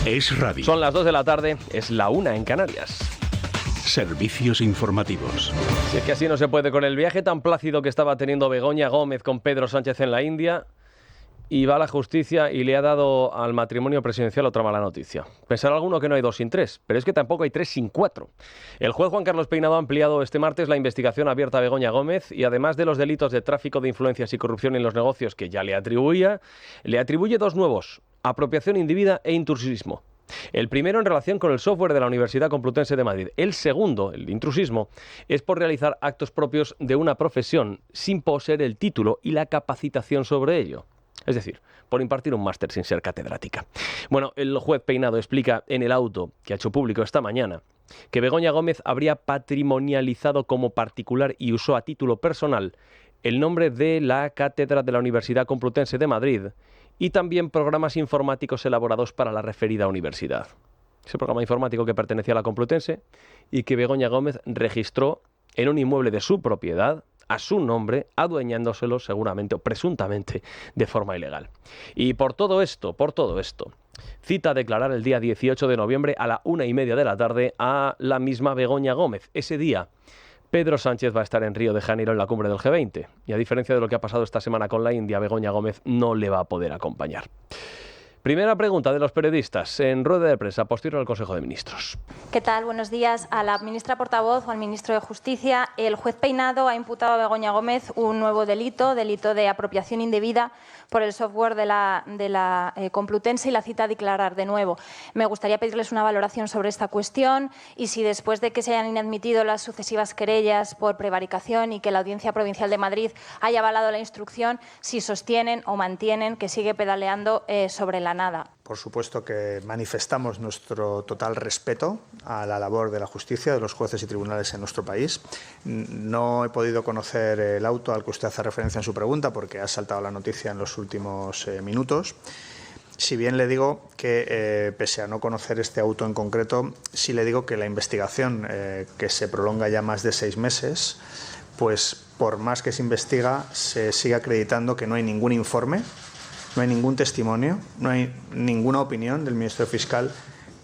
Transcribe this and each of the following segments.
Es radio. Son las 2 de la tarde, es la 1 en Canarias. Servicios informativos. Si es que así no se puede, con el viaje tan plácido que estaba teniendo Begoña Gómez con Pedro Sánchez en la India, y va a la justicia y le ha dado al matrimonio presidencial otra mala noticia. Pensará alguno que no hay 2 sin 3, pero es que tampoco hay 3 sin 4. El juez Juan Carlos Peinado ha ampliado este martes la investigación abierta a Begoña Gómez y además de los delitos de tráfico de influencias y corrupción en los negocios que ya le atribuye 2 nuevos: apropiación indebida e intrusismo. El primero en relación con el software de la Universidad Complutense de Madrid. El segundo, el intrusismo, es por realizar actos propios de una profesión sin poseer el título y la capacitación sobre ello. Es decir, por impartir un máster sin ser catedrática. Bueno, el juez Peinado explica en el auto que ha hecho público esta mañana que Begoña Gómez habría patrimonializado como particular y usó a título personal el nombre de la cátedra de la Universidad Complutense de Madrid y también programas informáticos elaborados para la referida universidad. Ese programa informático que pertenecía a la Complutense y que Begoña Gómez registró en un inmueble de su propiedad, a su nombre, adueñándoselo seguramente o presuntamente de forma ilegal. Y por todo esto, cita a declarar el día 18 de noviembre a la 1:30 de la tarde a la misma Begoña Gómez. Ese día, Pedro Sánchez va a estar en Río de Janeiro en la cumbre del G20. Y a diferencia de lo que ha pasado esta semana con la India, Begoña Gómez no le va a poder acompañar. Primera pregunta de los periodistas en rueda de prensa posterior al Consejo de Ministros. ¿Qué tal? Buenos días. A la ministra portavoz o al ministro de Justicia. El juez Peinado ha imputado a Begoña Gómez un nuevo delito de apropiación indebida por el software de la Complutense y la cita a declarar de nuevo. Me gustaría pedirles una valoración sobre esta cuestión y si después de que se hayan inadmitido las sucesivas querellas por prevaricación y que la Audiencia Provincial de Madrid haya avalado la instrucción, si sostienen o mantienen que sigue pedaleando sobre la nada. Por supuesto que manifestamos nuestro total respeto a la labor de la justicia, de los jueces y tribunales en nuestro país. No he podido conocer el auto al que usted hace referencia en su pregunta porque ha saltado la noticia en los últimos minutos. Si bien le digo que, pese a no conocer este auto en concreto, sí le digo que la investigación, que se prolonga ya más de 6 meses, pues por más que se investiga, se sigue acreditando que no hay ningún informe, no hay ningún testimonio, no hay ninguna opinión del Ministerio Fiscal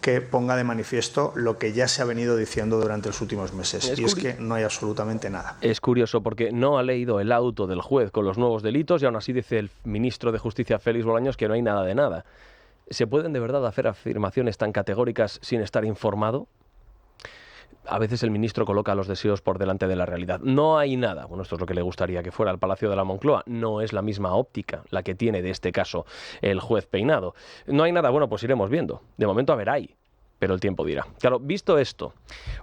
que ponga de manifiesto lo que ya se ha venido diciendo durante los últimos meses. Es que no hay absolutamente nada. Es curioso porque no ha leído el auto del juez con los nuevos delitos y aún así dice el ministro de Justicia, Félix Bolaños, que no hay nada de nada. ¿Se pueden de verdad hacer afirmaciones tan categóricas sin estar informado? A veces el ministro coloca los deseos por delante de la realidad. No hay nada. Bueno, esto es lo que le gustaría que fuera el Palacio de la Moncloa. No es la misma óptica la que tiene de este caso el juez Peinado. No hay nada. Bueno, pues iremos viendo. De momento, a ver, hay. Pero el tiempo dirá. Claro, visto esto,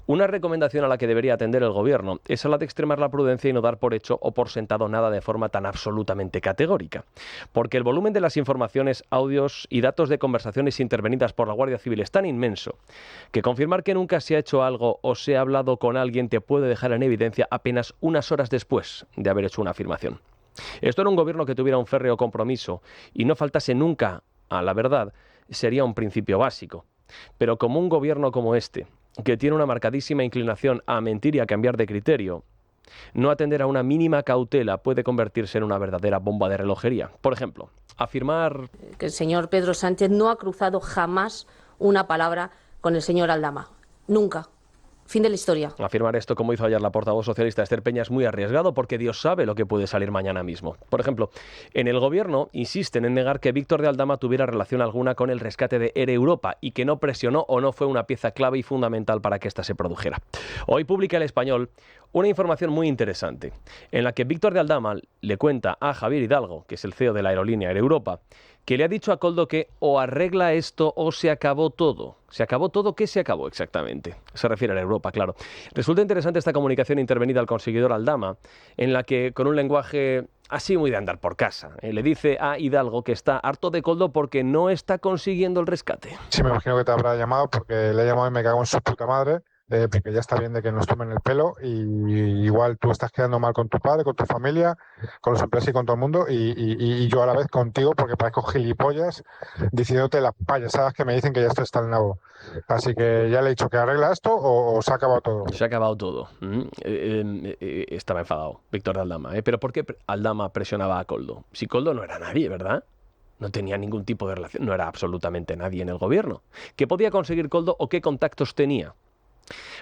una recomendación a la que debería atender el Gobierno es a la de extremar la prudencia y no dar por hecho o por sentado nada de forma tan absolutamente categórica. Porque el volumen de las informaciones, audios y datos de conversaciones intervenidas por la Guardia Civil es tan inmenso que confirmar que nunca se ha hecho algo o se ha hablado con alguien te puede dejar en evidencia apenas unas horas después de haber hecho una afirmación. Esto en un Gobierno que tuviera un férreo compromiso y no faltase nunca a la verdad sería un principio básico. Pero como un gobierno como este, que tiene una marcadísima inclinación a mentir y a cambiar de criterio, no atender a una mínima cautela puede convertirse en una verdadera bomba de relojería. Por ejemplo, afirmar que el señor Pedro Sánchez no ha cruzado jamás una palabra con el señor Aldama. Nunca. Fin de la historia. Afirmar esto, como hizo ayer la portavoz socialista Esther Peña, es muy arriesgado porque Dios sabe lo que puede salir mañana mismo. Por ejemplo, en el Gobierno insisten en negar que Víctor de Aldama tuviera relación alguna con el rescate de Air Europa y que no presionó o no fue una pieza clave y fundamental para que ésta se produjera. Hoy publica El Español una información muy interesante en la que Víctor de Aldama le cuenta a Javier Hidalgo, que es el CEO de la aerolínea Air Europa, que le ha dicho a Koldo que o arregla esto o se acabó todo. ¿Se acabó todo? ¿Qué se acabó exactamente? Se refiere a la Europa, claro. Resulta interesante esta comunicación intervenida al conseguidor Aldama, en la que, con un lenguaje así muy de andar por casa, le dice a Hidalgo que está harto de Koldo porque no está consiguiendo el rescate. Sí, me imagino que te habrá llamado porque le he llamado y me cago en su puta madre. Porque ya está bien de que nos tomen el pelo y igual tú estás quedando mal con tu padre, con tu familia, con los empresas y con todo el mundo y yo a la vez contigo porque parezco gilipollas diciéndote las payasadas que me dicen que ya esto está en nabo. Así que ya le he dicho que arregla esto o se ha acabado todo. Se ha acabado todo. Estaba enfadado Víctor de Aldama. ¿Pero por qué Aldama presionaba a Koldo? Si Koldo no era nadie, ¿verdad? No tenía ningún tipo de relación, no era absolutamente nadie en el gobierno. ¿Qué podía conseguir Koldo o qué contactos tenía?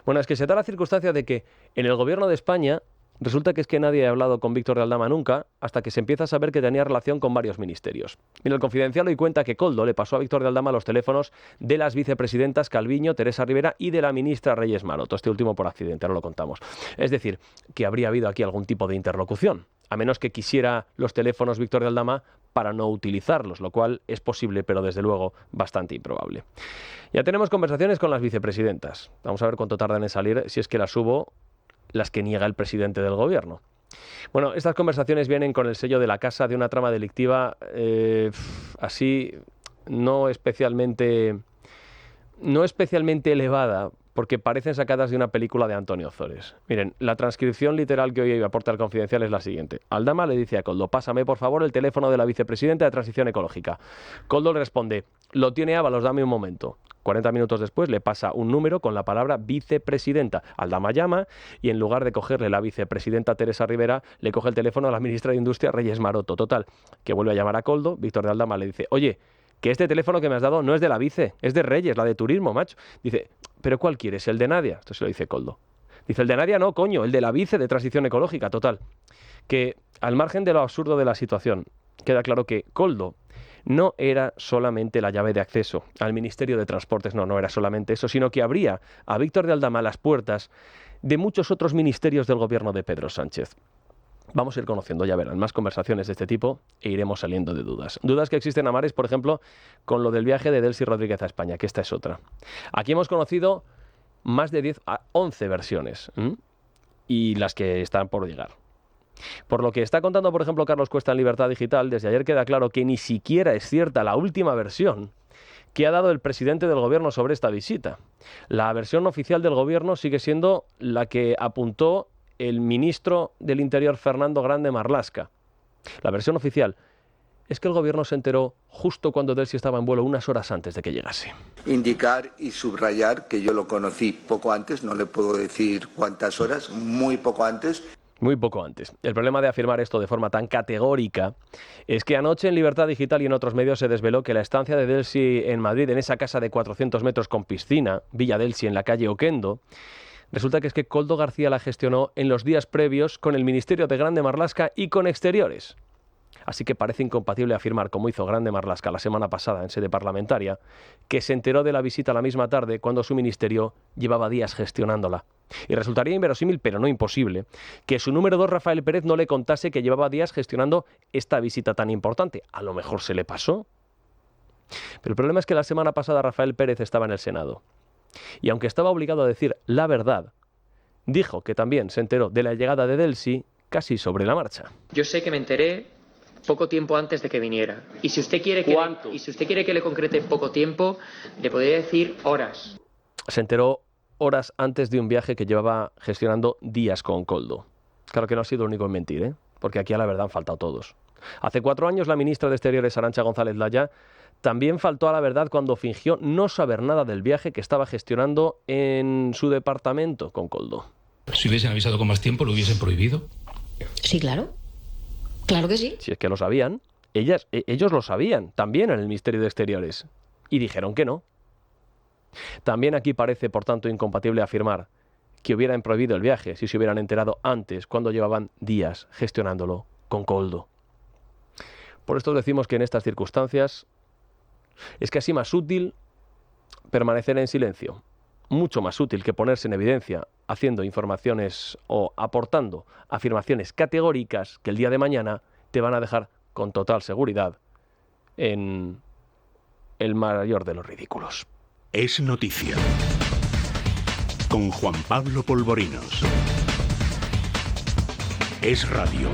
Bueno, es que se da la circunstancia de que en el gobierno de España resulta que es que nadie ha hablado con Víctor de Aldama nunca, hasta que se empieza a saber que tenía relación con varios ministerios. Mira, el Confidencial hoy cuenta que Koldo le pasó a Víctor de Aldama los teléfonos de las vicepresidentas Calviño, Teresa Rivera y de la ministra Reyes Maroto, este último por accidente, ahora lo contamos. Es decir, que habría habido aquí algún tipo de interlocución, a menos que quisiera los teléfonos Víctor de Aldama para no utilizarlos, lo cual es posible, pero desde luego bastante improbable. Ya tenemos conversaciones con las vicepresidentas. Vamos a ver cuánto tardan en salir, si es que las hubo, las que niega el presidente del gobierno. Bueno, estas conversaciones vienen con el sello de la casa de una trama delictiva así no especialmente elevada, porque parecen sacadas de una película de Antonio Ozores. Miren, la transcripción literal que hoy aporta el Confidencial es la siguiente. Aldama le dice a Koldo: pásame por favor el teléfono de la vicepresidenta de Transición Ecológica. Koldo le responde: lo tiene Ábalos, dame un momento. 40 minutos después le pasa un número con la palabra vicepresidenta. Aldama llama y en lugar de cogerle la vicepresidenta Teresa Rivera, le coge el teléfono a la ministra de Industria Reyes Maroto. Total, que vuelve a llamar a Koldo. Víctor de Aldama le dice: oye, que este teléfono que me has dado no es de la vice, es de Reyes, la de turismo, macho. Dice: ¿pero cuál quieres? ¿El de Nadia? Esto se lo dice Koldo. Dice: el de Nadia no, coño, el de la vice de Transición Ecológica. Total, que al margen de lo absurdo de la situación, queda claro que Koldo no era solamente la llave de acceso al Ministerio de Transportes, no era solamente eso, sino que abría a Víctor de Aldama las puertas de muchos otros ministerios del gobierno de Pedro Sánchez. Vamos a ir conociendo, ya verán, más conversaciones de este tipo e iremos saliendo de dudas. Dudas que existen a mares, por ejemplo, con lo del viaje de Delcy Rodríguez a España, que esta es otra. Aquí hemos conocido más de 10 a 11 versiones y las que están por llegar. Por lo que está contando, por ejemplo, Carlos Cuesta en Libertad Digital, desde ayer queda claro que ni siquiera es cierta la última versión que ha dado el presidente del gobierno sobre esta visita. La versión oficial del gobierno sigue siendo la que apuntó el ministro del Interior, Fernando Grande Marlaska. La versión oficial es que el gobierno se enteró justo cuando Delcy estaba en vuelo, unas horas antes de que llegase. Indicar y subrayar que yo lo conocí poco antes, no le puedo decir cuántas horas, muy poco antes. Muy poco antes. El problema de afirmar esto de forma tan categórica es que anoche en Libertad Digital y en otros medios se desveló que la estancia de Delcy en Madrid, en esa casa de 400 metros con piscina, Villa Delcy, en la calle Oquendo, resulta que es que Koldo García la gestionó en los días previos con el Ministerio de Grande Marlaska y con Exteriores. Así que parece incompatible afirmar, como hizo Grande Marlaska la semana pasada en sede parlamentaria, que se enteró de la visita la misma tarde cuando su ministerio llevaba días gestionándola. Y resultaría inverosímil, pero no imposible, que su número 2, Rafael Pérez, no le contase que llevaba días gestionando esta visita tan importante. A lo mejor se le pasó. Pero el problema es que la semana pasada Rafael Pérez estaba en el Senado. Y aunque estaba obligado a decir la verdad, dijo que también se enteró de la llegada de Delcy casi sobre la marcha. Yo sé que me enteré poco tiempo antes de que viniera. Y si usted quiere que le concrete poco tiempo, le podría decir horas. Se enteró horas antes de un viaje que llevaba gestionando días con Koldo. Claro que no ha sido el único en mentir, porque aquí a la verdad han faltado todos. Hace 4 años la ministra de Exteriores, Arantxa González Laya, también faltó a la verdad cuando fingió no saber nada del viaje que estaba gestionando en su departamento con Koldo. Si hubiesen avisado con más tiempo, ¿lo hubiesen prohibido? Sí, claro. Claro que sí. Si es que lo sabían. Ellos lo sabían, también en el Ministerio de Exteriores. Y dijeron que no. También aquí parece, por tanto, incompatible afirmar que hubieran prohibido el viaje si se hubieran enterado antes, cuando llevaban días gestionándolo con Koldo. Por esto decimos que en estas circunstancias es casi más útil permanecer en silencio. Mucho más útil que ponerse en evidencia haciendo informaciones o aportando afirmaciones categóricas que el día de mañana te van a dejar con total seguridad en el mayor de los ridículos. Es noticia. Con Juan Pablo Polvorinos. Es radio.